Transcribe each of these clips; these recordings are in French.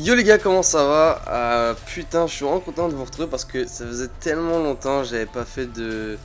Yo les gars, comment ça va? Putain, je suis vraiment content de vous retrouver parce que ça faisait tellement longtemps que j'avais pas fait de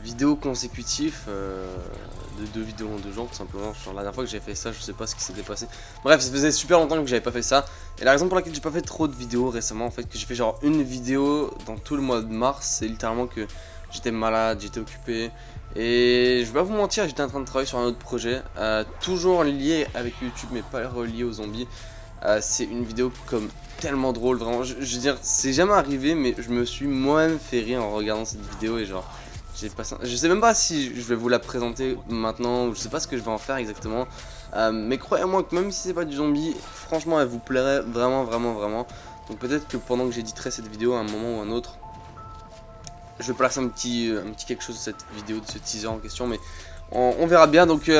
vidéos consécutives, de deux vidéos en 2 jours tout simplement. Genre, la dernière fois que j'ai fait ça, je sais pas ce qui s'était passé. Bref, ça faisait super longtemps que j'avais pas fait ça. Et la raison pour laquelle j'ai pas fait trop de vidéos récemment, en fait, que j'ai fait genre une vidéo dans tout le mois de mars, c'est littéralement que j'étais malade, j'étais occupé. Et je vais pas vous mentir, j'étais en train de travailler sur un autre projet, toujours lié avec YouTube mais pas relié aux zombies. C'est une vidéo comme tellement drôle, vraiment. Je veux dire, c'est jamais arrivé, mais je me suis moi-même fait rire en regardant cette vidéo et genre, j'ai passé. Je sais même pas si je vais vous la présenter maintenant, ou je sais pas ce que je vais en faire exactement. Mais croyez-moi que même si c'est pas du zombie, franchement, elle vous plairait vraiment, vraiment, vraiment. Donc peut-être que pendant que j'éditerai cette vidéo à un moment ou un autre, je vais placer un petit quelque chose de cette vidéo, de ce teaser en question, mais on verra bien. Donc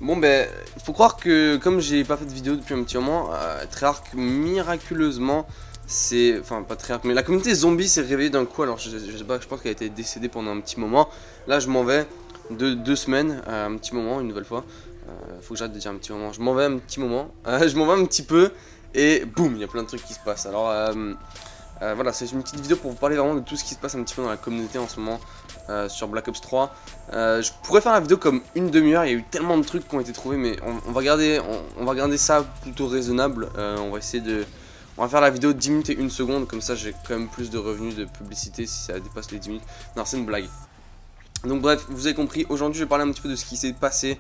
bon ben, faut croire que comme j'ai pas fait de vidéo depuis un petit moment, Treyarch miraculeusement, c'est, enfin pas Treyarch, mais la communauté zombie s'est réveillée d'un coup. Alors je sais pas, je pense qu'elle a été décédée pendant un petit moment. Là je m'en vais de 2 semaines, un petit moment, une nouvelle fois. Faut que j'arrête de dire un petit moment. Je m'en vais un petit moment, je m'en vais un petit peu et boum, il y a plein de trucs qui se passent. Alors voilà, c'est une petite vidéo pour vous parler vraiment de tout ce qui se passe un petit peu dans la communauté en ce moment sur Black Ops 3. Je pourrais faire la vidéo comme une demi-heure, il y a eu tellement de trucs qui ont été trouvés, mais on va garder ça plutôt raisonnable. On va essayer de... On va faire la vidéo 10 minutes et 1 seconde, comme ça j'ai quand même plus de revenus de publicité si ça dépasse les 10 minutes. Non, c'est une blague. Donc bref, vous avez compris, aujourd'hui je vais parler un petit peu de ce qui s'est passé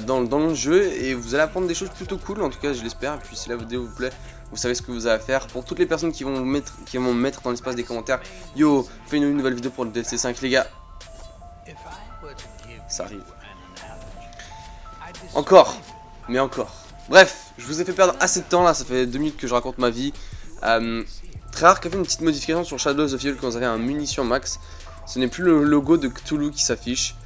dans le jeu, et vous allez apprendre des choses plutôt cool, en tout cas je l'espère. Et puis si la vidéo vous plaît, vous savez ce que vous avez à faire. Pour toutes les personnes qui vont me mettre dans l'espace des commentaires, yo, fais une nouvelle vidéo pour le DLC 5 les gars. Ça arrive. Encore, mais encore. Bref, je vous ai fait perdre assez de temps là, ça fait 2 minutes que je raconte ma vie. Treyarch a fait une petite modification sur Shadows of Evil quand vous avez un munition max. Ce n'est plus le logo de Cthulhu qui s'affiche,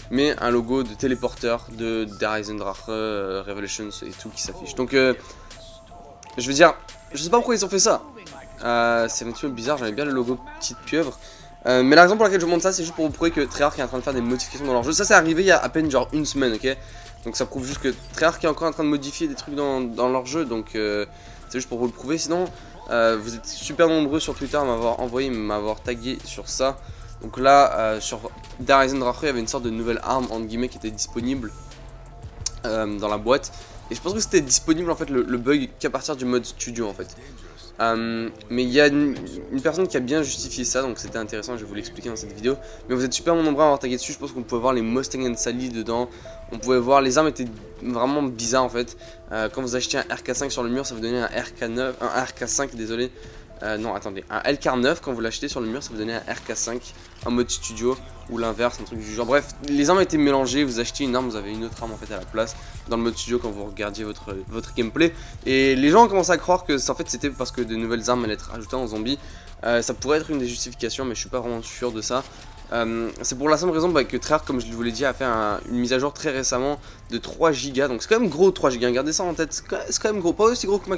mais un logo de téléporteur de Der Eisendrache, Revelations et tout qui s'affiche. Donc je veux dire, je sais pas pourquoi ils ont fait ça. C'est un petit peu bizarre, j'aimais bien le logo petite pieuvre. Mais la raison pour laquelle je montre ça, c'est juste pour vous prouver que Treyarch est en train de faire des modifications dans leur jeu. Ça, c'est arrivé il y a à peine genre 1 semaine, ok. Donc ça prouve juste que Treyarch est encore en train de modifier des trucs dans leur jeu. Donc c'est juste pour vous le prouver. Sinon, vous êtes super nombreux sur Twitter à m'avoir envoyé, m'avoir tagué sur ça. Donc là, sur Der Eisendrache, il y avait une sorte de nouvelle arme entre guillemets qui était disponible dans la boîte. Et je pense que c'était disponible en fait le bug qu'à partir du mode studio en fait. Mais il y a une personne qui a bien justifié ça, donc c'était intéressant, je vais vous l'expliquer dans cette vidéo. Mais vous êtes super nombreux à avoir tagué dessus, je pense qu'on pouvait voir les Mustang & Sally dedans. On pouvait voir, les armes étaient vraiment bizarres en fait. Quand vous achetez un RK5 sur le mur, ça vous donnait un RK9, un RK5 désolé. Non attendez, un LK9 quand vous l'achetez sur le mur, ça vous donnait un RK5 en mode studio, ou l'inverse, un truc du genre. Bref, les armes étaient mélangées, vous achetez une arme, vous avez une autre arme en fait à la place dans le mode studio quand vous regardiez votre gameplay. Et les gens ont commencé à croire que en fait c'était parce que de nouvelles armes allaient être ajoutées en zombies. Ça pourrait être une des justifications, mais je suis pas vraiment sûr de ça. C'est pour la simple raison que Treyarch, comme je vous l'ai dit, a fait une mise à jour très récemment de 3 Go. Donc c'est quand même gros 3 Go, gardez ça en tête, c'est quand même gros, pas aussi gros que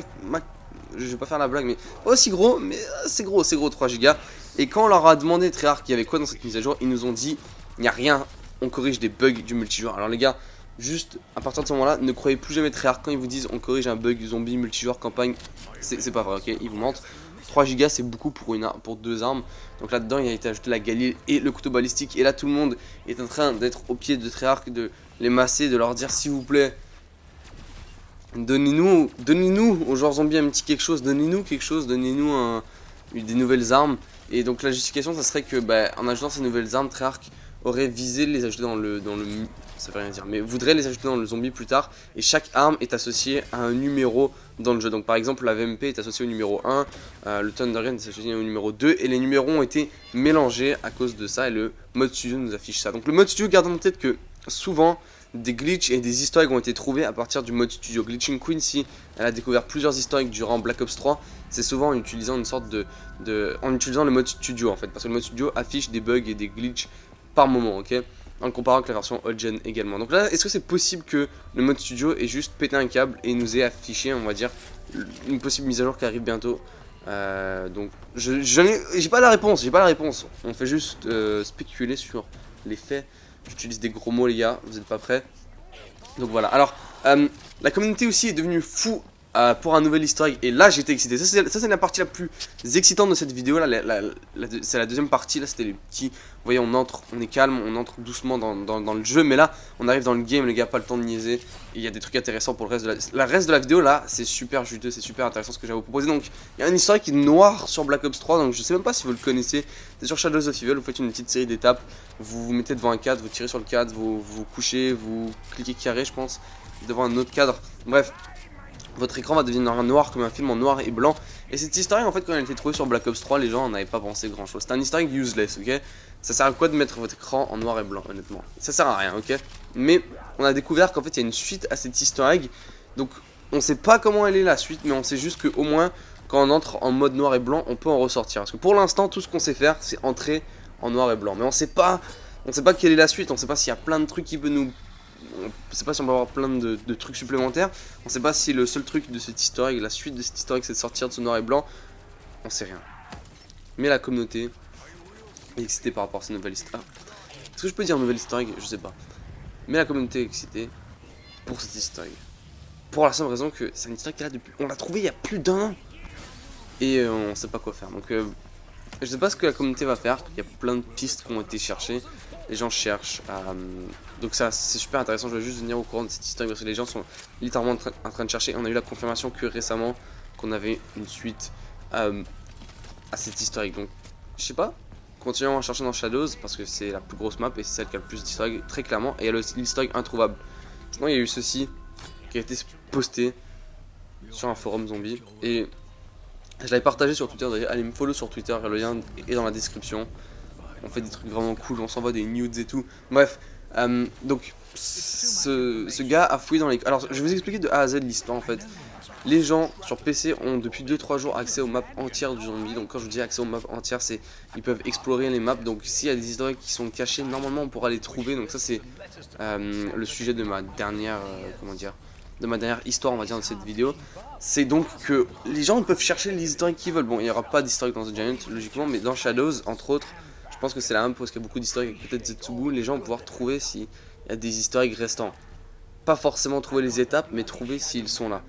je vais pas faire la blague, mais pas aussi gros, mais c'est gros 3 Go. Et quand on leur a demandé Treyarch qu'il y avait quoi dans cette mise à jour, ils nous ont dit il n'y a rien, on corrige des bugs du multijoueur. Alors les gars, juste à partir de ce moment là, ne croyez plus jamais Treyarch quand ils vous disent on corrige un bug zombie multijoueur campagne, c'est pas vrai, ok, ils vous mentent. 3 Go c'est beaucoup pour 2 armes. Donc là dedans il a été ajouté la Galil et le couteau balistique. Et là tout le monde est en train d'être au pied de Treyarch, de les masser, de leur dire s'il vous plaît, donnez-nous aux joueurs zombies un petit quelque chose, donnez-nous quelque chose, donnez-nous des nouvelles armes. Et donc la justification ça serait que en ajoutant ces nouvelles armes, Treyarch aurait visé les ajouter dans le ça veut rien dire, mais voudrait les ajouter dans le zombie plus tard. Et chaque arme est associée à un numéro dans le jeu. Donc par exemple la VMP est associée au numéro 1, le Thunder Gun est associé au numéro 2, et les numéros ont été mélangés à cause de ça, et le mode studio nous affiche ça. Donc le mode studio, gardez en tête que souvent des glitches et des easter eggs ont été trouvés à partir du mode studio. Glitching Queen, si elle a découvert plusieurs easter eggs durant Black Ops 3, c'est souvent en utilisant une sorte en utilisant le mode studio en fait, parce que le mode studio affiche des bugs et des glitches par moment, ok, en comparant avec la version old gen également. Donc là, est-ce que c'est possible que le mode studio ait juste pété un câble et nous ait affiché, on va dire, une possible mise à jour qui arrive bientôt? Donc j'ai pas la réponse, on fait juste spéculer sur les faits. J'utilise des gros mots les gars, vous êtes pas prêts? Donc voilà, alors la communauté aussi est devenue fou pour un nouvel easter egg. Et là j'étais excité. Ça c'est la partie la plus excitante de cette vidéo là. C'est la deuxième partie. Là c'était les petits. Vous voyez, on entre, on est calme, on entre doucement dans le jeu. Mais là on arrive dans le game, les gars, pas le temps de niaiser. Et il y a des trucs intéressants pour le reste de la reste de la vidéo là. C'est super juteux, c'est super intéressant ce que j'ai à vous proposer. Donc il y a un easter egg qui est noir sur Black Ops 3. Donc je sais même pas si vous le connaissez. C'est sur Shadows of Evil. Vous faites une petite série d'étapes. Vous vous mettez devant un cadre, vous tirez sur le cadre, vous vous couchez, vous cliquez carré, je pense, devant un autre cadre. Bref. Votre écran va devenir noir comme un film en noir et blanc. Et cette easter egg, en fait, quand elle a été trouvée sur Black Ops 3, les gens n'avaient pas pensé grand chose. C'est un easter egg useless, ok. Ça sert à quoi de mettre votre écran en noir et blanc, honnêtement? Ça sert à rien, ok. Mais on a découvert qu'en fait, il y a une suite à cette easter egg. Donc, on sait pas comment elle est la suite, mais on sait juste qu'au moins, quand on entre en mode noir et blanc, on peut en ressortir. Parce que pour l'instant, tout ce qu'on sait faire, c'est entrer en noir et blanc. Mais on sait pas quelle est la suite, on sait pas s'il y a plein de trucs qui peuvent nous... On sait pas si on va avoir plein de trucs supplémentaires. On sait pas si le seul truc de cette easter egg, la suite de cette easter egg, c'est de sortir de ce noir et blanc. On sait rien. Mais la communauté est excitée par rapport à cette nouvelle easter egg. Est-ce que je peux dire nouvelle easter egg? Je sais pas. Mais la communauté est excitée pour cette easter egg. Pour la simple raison que c'est une easter egg qui est là depuis... On l'a trouvé il y a plus d'un an. Et on sait pas quoi faire. Donc je sais pas ce que la communauté va faire. Il y a plein de pistes qui ont été cherchées. Les gens cherchent. Donc ça c'est super intéressant. Je vais juste venir au courant de cette histoire parce que les gens sont littéralement en train de chercher. On a eu la confirmation que récemment qu'on avait une suite à cette historique. Donc je sais pas. Continuons à chercher dans Shadows parce que c'est la plus grosse map et c'est celle qui a le plus d'historique très clairement. Et il y a l'historique introuvable. Sinon il y a eu ceci qui a été posté sur un forum zombie et je l'avais partagé sur Twitter. D'ailleurs allez me follow sur Twitter, le lien est dans la description. On fait des trucs vraiment cool, on s'envoie des nudes et tout. Bref, donc ce gars a fouillé dans les... Alors je vais vous expliquer de A à Z l'histoire en fait. Les gens sur PC ont depuis 2-3 jours accès aux maps entières du zombie. Donc quand je dis accès aux maps entières, c'est ils peuvent explorer les maps. Donc s'il y a des historiques qui sont cachés, normalement on pourra les trouver. Donc ça c'est le sujet de ma dernière... comment dire, de ma dernière histoire, on va dire, dans cette vidéo. C'est donc que les gens peuvent chercher les historiques qu'ils veulent. Bon, il n'y aura pas d'historique dans The Giant logiquement, mais dans Shadows entre autres, je pense que c'est la même parce qu'il y a beaucoup d'historiques avec peut-être Zetsubu. Les gens vont pouvoir trouver s'il y a des historiques restants. Pas forcément trouver les étapes, mais trouver s'ils sont là.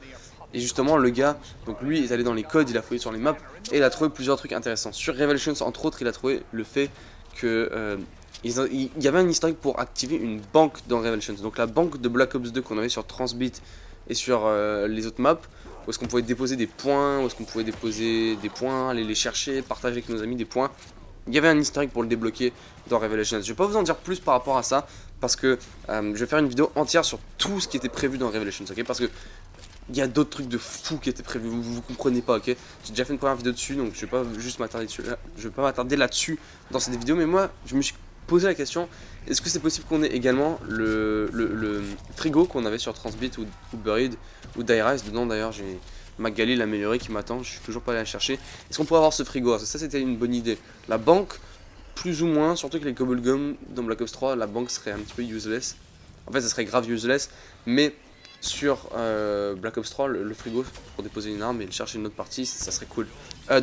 Et justement, le gars, donc lui, est allé dans les codes, il a fouillé sur les maps et il a trouvé plusieurs trucs intéressants. Sur Revelations, entre autres, il a trouvé le fait que il y avait un historique pour activer une banque dans Revelations. Donc la banque de Black Ops 2 qu'on avait sur Transbit et sur les autres maps, où est-ce qu'on pouvait déposer des points, où est-ce qu'on pouvait déposer des points, aller les chercher, partager avec nos amis des points. Il y avait un historique pour le débloquer dans Revelations. Je vais pas vous en dire plus par rapport à ça parce que je vais faire une vidéo entière sur tout ce qui était prévu dans Revelations, ok? Parce que il y a d'autres trucs de fou qui étaient prévus, vous comprenez pas, ok? J'ai déjà fait une première vidéo dessus, donc je vais pas juste m'attarder dessus. Je vais pas m'attarder là-dessus dans cette vidéo, mais moi je me suis posé la question, est-ce que c'est possible qu'on ait également le frigo qu'on avait sur Transbit ou Buried ou Dairise? Dedans d'ailleurs j'ai Magali l'amélioré qui m'attend, je suis toujours pas allé la chercher. Est-ce qu'on pourrait avoir ce frigo? Ça c'était une bonne idée. La banque, plus ou moins, surtout que les Gobblegum dans Black Ops 3, la banque serait un petit peu useless. En fait ça serait grave useless, mais sur Black Ops 3, le frigo pour déposer une arme et le chercher une autre partie, ça serait cool.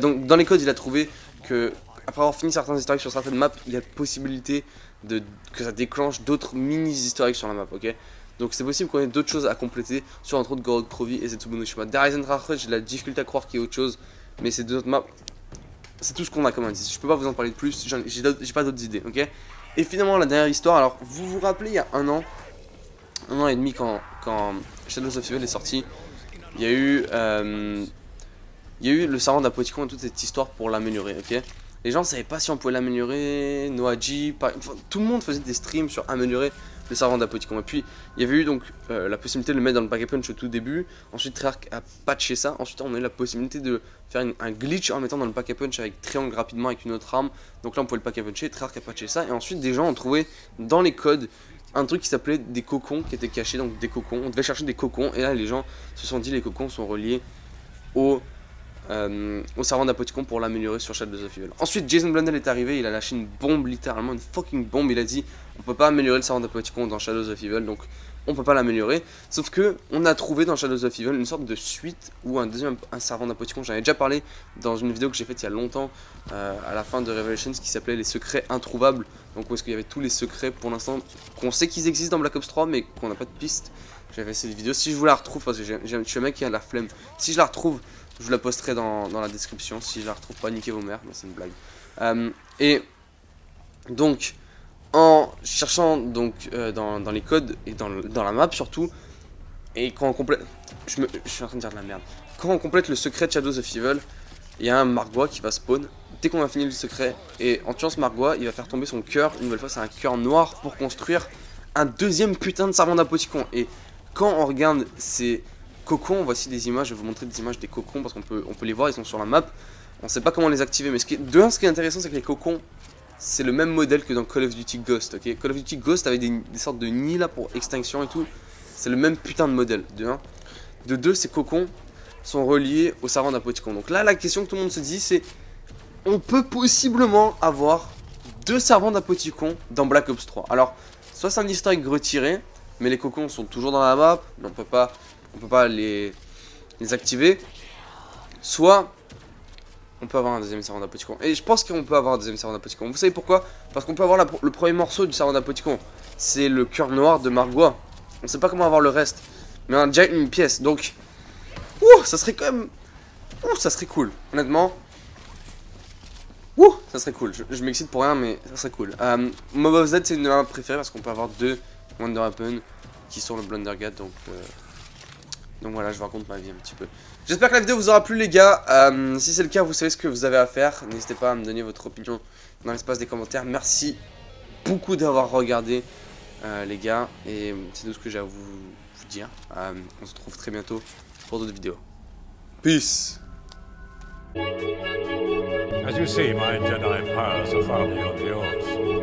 Donc dans les codes il a trouvé que après avoir fini certains historiques sur certaines maps, il y a possibilité que ça déclenche d'autres mini historiques sur la map, ok? Donc c'est possible qu'on ait d'autres choses à compléter sur entre autres Gorod Provi et Zetsubu no Shima. Darius and Rarefred, j'ai de la difficulté à croire qu'il y ait autre chose, mais ces deux autres maps, c'est tout ce qu'on a comme indice. Je peux pas vous en parler de plus, j'ai pas d'autres idées, ok? Et finalement la dernière histoire, alors vous vous rappelez il y a un an et demi quand Shadows of Evil est sorti, il y a eu le servant d'Apoticon et toute cette histoire pour l'améliorer, ok? Les gens ne savaient pas si on pouvait l'améliorer, Noaji, tout le monde faisait des streams sur améliorer le servant d'Apoticon. Et puis il y avait eu donc la possibilité de le mettre dans le pack a punch au tout début. Ensuite Treyarch a patché ça. Ensuite on a eu la possibilité de faire un glitch en mettant dans le pack a punch avec triangle rapidement avec une autre arme. Donc là on pouvait le pack a puncher, Treyarch a patché ça. Et ensuite des gens ont trouvé dans les codes un truc qui s'appelait des cocons qui étaient cachés, donc des cocons. On devait chercher des cocons et là les gens se sont dit les cocons sont reliés au servant d'Apoticon pour l'améliorer sur Shadows of Evil. Ensuite Jason Blundell est arrivé, il a lâché une bombe, littéralement une fucking bombe. Il a dit on peut pas améliorer le servant d'Apoticon dans Shadows of Evil, donc on peut pas l'améliorer. Sauf que on a trouvé dans Shadows of Evil une sorte de suite ou un servant d'Apoticon. J'en avais déjà parlé dans une vidéo que j'ai faite il y a longtemps à la fin de Revelations qui s'appelait les secrets introuvables. Donc où est-ce qu'il y avait tous les secrets pour l'instant qu'on sait qu'ils existent dans Black Ops 3 mais qu'on n'a pas de piste. J'avais cette vidéo. Si je vous la retrouve, parce que je suis un mec qui a la flemme. Si je la retrouve, je vous la posterai dans la description. Si je la retrouve pas, niquez vos mères. Mais c'est une blague. Et donc, en cherchant donc, dans les codes et dans la map surtout, et quand on complète... Je suis en train de dire de la merde. Quand on complète le secret de Shadows of Evil, il y a un Margwa qui va spawn. Dès qu'on a fini le secret, et en tuant ce Margwa, il va faire tomber son cœur. Une nouvelle fois, c'est un cœur noir pour construire un deuxième putain de servant d'Apoticon. Et quand on regarde ces cocons, voici des images, je vais vous montrer des images des cocons parce qu'on peut les voir, ils sont sur la map. On sait pas comment les activer, mais ce qui est intéressant, c'est que les cocons, c'est le même modèle que dans Call of Duty Ghost, ok. Call of Duty Ghost avait des sortes de nids là pour extinction et tout. C'est le même putain de modèle, de 1. De 2, ces cocons sont reliés au servant d'Apoticon. Donc là, la question que tout le monde se dit, c'est... On peut possiblement avoir 2 servants d'Apoticon dans Black Ops 3. Alors, soit c'est un easter egg retiré, mais les cocons sont toujours dans la map, mais on peut pas les activer. Soit on peut avoir un deuxième servant d'Apoticon. Et je pense qu'on peut avoir un deuxième servant d'Apoticon. Vous savez pourquoi? Parce qu'on peut avoir le premier morceau du servant d'Apoticon. C'est le cœur noir de Margwa. On sait pas comment avoir le reste. Mais on a déjà une pièce. Donc, ça serait quand même... ça serait cool. Honnêtement. Ça serait cool. Je m'excite pour rien, mais ça serait cool. Mob of Z, c'est une de mes préférées parce qu'on peut avoir 2 Wonder Weapon qui sont le Blundergat. Donc voilà, je vous raconte ma vie un petit peu. J'espère que la vidéo vous aura plu, les gars. Si c'est le cas, vous savez ce que vous avez à faire. N'hésitez pas à me donner votre opinion dans l'espace des commentaires. Merci beaucoup d'avoir regardé, les gars. Et c'est tout ce que j'ai à vous dire. On se retrouve très bientôt pour d'autres vidéos. Peace. As you see, my Jedi powers are far beyond yours.